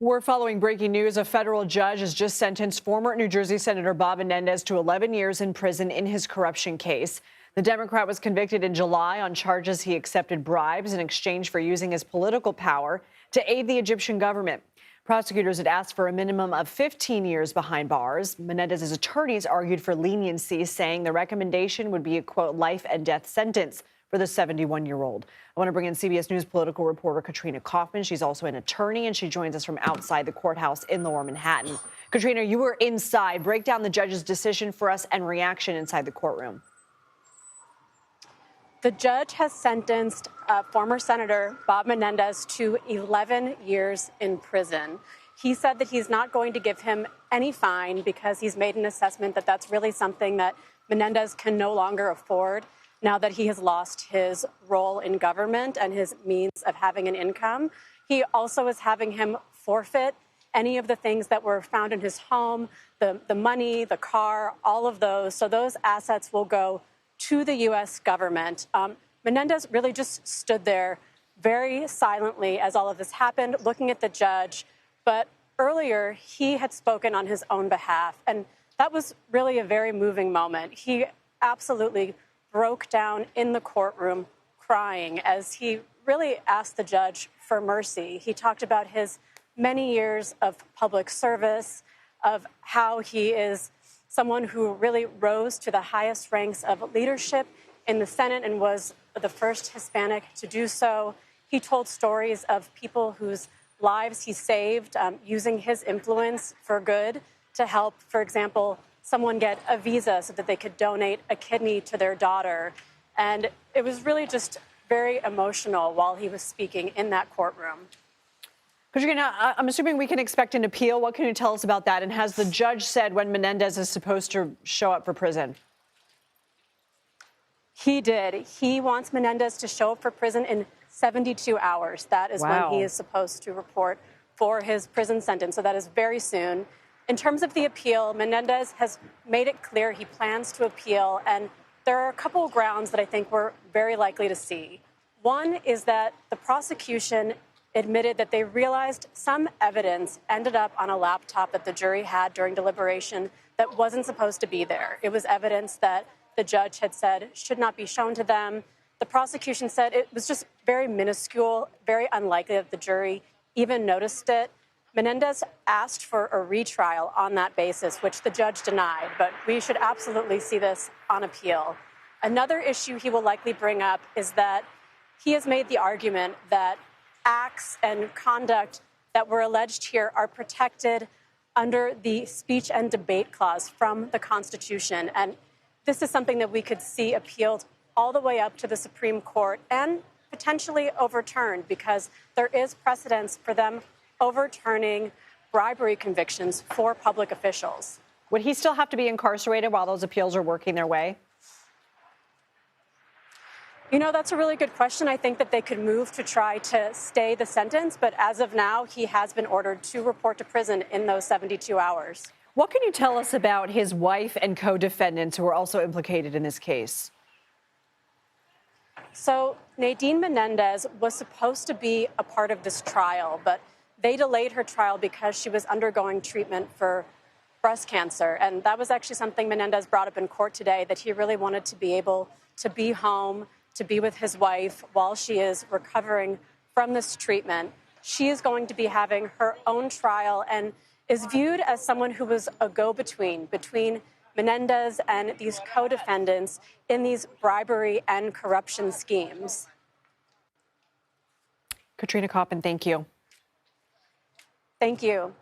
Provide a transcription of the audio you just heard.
We're following breaking news. A federal judge has just sentenced former New Jersey Senator Bob Menendez to 11 years in prison in his corruption case. The Democrat was convicted in July on charges he accepted bribes in exchange for using his political power to aid the Egyptian government. Prosecutors had asked for a minimum of 15 years behind bars. Menendez's attorneys argued for leniency, saying the recommendation would be a, quote, life and death sentence for the 71-year-old. I want to bring in CBS News political reporter Katrina Kaufman. She's also an attorney, and she joins us from outside the courthouse in Lower Manhattan. Katrina, you were inside. Break down the judge's decision for us and reaction inside the courtroom. The judge has sentenced former Senator Bob Menendez to 11 years in prison. He said that he's not going to give him any fine because he's made an assessment that that's really something that Menendez can no longer afford now that he has lost his role in government and his means of having an income. He also is having him forfeit any of the things that were found in his home, the money, the car, all of those. So those assets will go to the U.S. government. Menendez really just stood there very silently as all of this happened, looking at the judge. But earlier, he had spoken on his own behalf, and that was really a very moving moment. He absolutely broke down in the courtroom crying as he really asked the judge for mercy. He talked about his many years of public service, of how he is someone who really rose to the highest ranks of leadership in the Senate and was the first Hispanic to do so. He told stories of people whose lives he saved using his influence for good to help, for example, someone get a visa so that they could donate a kidney to their daughter. And it was really just very emotional while he was speaking in that courtroom. Katrina, I'm assuming we can expect an appeal. What can you tell us about that? And has the judge said when Menendez is supposed to show up for prison? He did. He wants Menendez to show up for prison in 72 hours. That is when he is supposed to report for his prison sentence. So that is very soon. In terms of the appeal, Menendez has made it clear he plans to appeal. And there are a couple of grounds that I think we're very likely to see. One is that the prosecution admitted that they realized some evidence ended up on a laptop that the jury had during deliberation that wasn't supposed to be there. It was evidence that the judge had said should not be shown to them. The prosecution said it was just very minuscule, very unlikely that the jury even noticed it. Menendez asked for a retrial on that basis, which the judge denied, but we should absolutely see this on appeal. Another issue he will likely bring up is that he has made the argument that acts and conduct that were alleged here are protected under the speech and debate clause from the Constitution. And this is something that we could see appealed all the way up to the Supreme Court and potentially overturned because there is precedence for them overturning bribery convictions for public officials. Would he still have to be incarcerated while those appeals are working their way? You know, that's a really good question. I think that they could move to try to stay the sentence, but as of now, he has been ordered to report to prison in those 72 hours. What can you tell us about his wife and co-defendants who are also implicated in this case? So Nadine Menendez was supposed to be a part of this trial, but they delayed her trial because she was undergoing treatment for breast cancer. And that was actually something Menendez brought up in court today, that he really wanted to be able to be home, to be with his wife while she is recovering from this treatment. She is going to be having her own trial and is viewed as someone who was a go-between between Menendez and these co-defendants in these bribery and corruption schemes. Katrina Kaufman, thank you. Thank you.